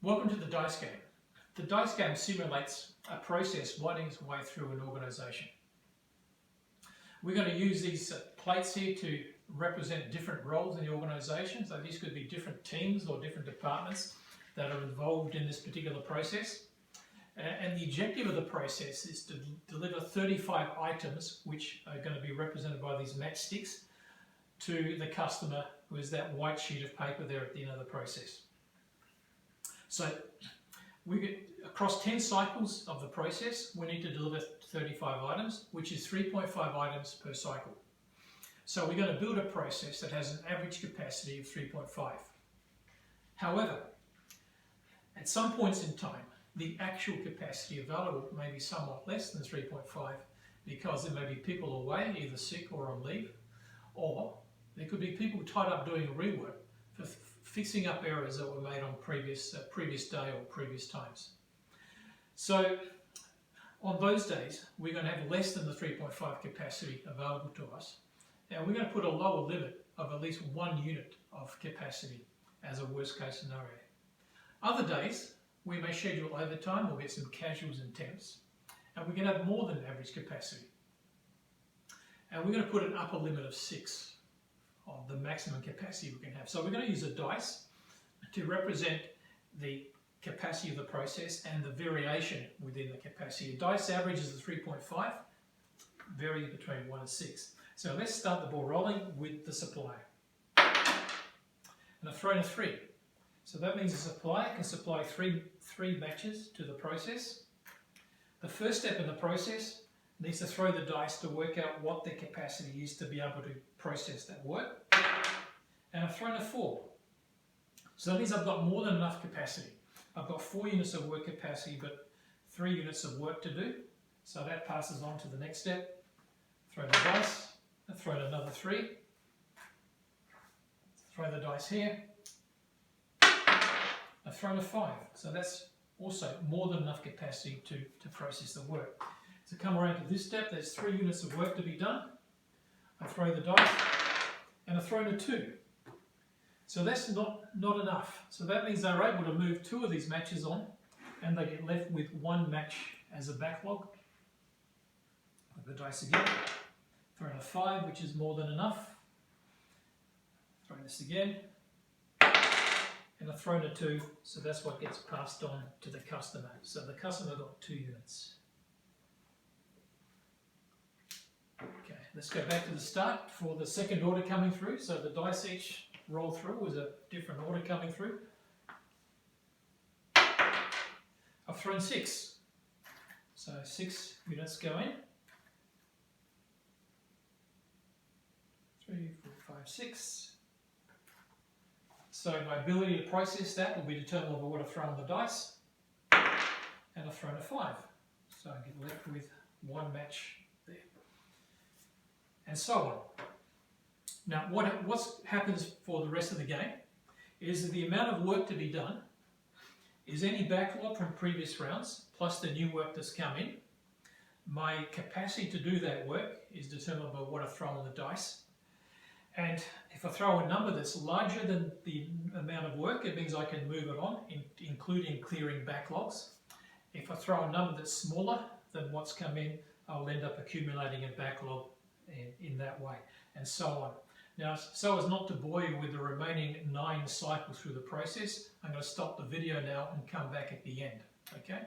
Welcome to the dice game. The dice game simulates a process winding its way through an organisation. We're going to use these plates here to represent different roles in the organisation. So these could be different teams or different departments that are involved in this particular process. And the objective of the process is to deliver 35 items, which are going to be represented by these matchsticks, to the customer, who is that white sheet of paper there at the end of the process. So we get across 10 cycles of the process, we need to deliver 35 items, which is 3.5 items per cycle. So we're going to build a process that has an average capacity of 3.5. However, at some points in time, the actual capacity available may be somewhat less than 3.5 because there may be people away, either sick or on leave, or there could be people tied up doing rework for fixing up errors that were made on previous day or previous times. So on those days, we're going to have less than the 3.5 capacity available to us. And we're going to put a lower limit of at least 1 unit of capacity as a worst case scenario. Other days, we may schedule overtime or get some casuals and temps, and we can have more than average capacity. And we're going to put an upper limit of 6 of the maximum capacity we can have. So we're going to use a dice to represent the capacity of the process and the variation within the capacity. A dice average is a 3.5, varying between 1 and 6. So let's start the ball rolling with the supplier. And I've thrown a 3. So that means the supplier can supply three matches to the process. The first step in the process needs to throw the dice to work out what their capacity is to be able to process that work. And I've thrown a 4. So that means I've got more than enough capacity. I've got 4 units of work capacity, but 3 units of work to do. So that passes on to the next step. Throw the dice. I've thrown another 3. Throw the dice here. I've thrown a 5. So that's also more than enough capacity to process the work. To come around to this step, there's 3 units of work to be done. I throw the dice, and I've thrown a 2. So that's not enough. So that means they're able to move 2 of these matches on, and they get left with 1 match as a backlog. Throw the dice again. Thrown a 5, which is more than enough. Throw this again. And I've thrown a 2, so that's what gets passed on to the customer. So the customer got 2 units. Okay, let's go back to the start for the second order coming through. So the dice each roll through was a different order coming through. I've thrown 6. So 6 units go in. 3, 4, 5, 6. So my ability to process that will be determined by what I've thrown the dice. And I've thrown a 5. So I get left with 1 match there. And so on. Now what happens for the rest of the game is that the amount of work to be done is any backlog from previous rounds plus the new work that's come in. My capacity to do that work is determined by what I've thrown on the dice. And if I throw a number that's larger than the amount of work, it means I can move it on, including clearing backlogs. If I throw a number that's smaller than what's come in, I'll end up accumulating a backlog in that way, and so on. Now, so as not to bore you with the remaining 9 cycles through the process, I'm going to stop the video now and come back at the end, okay?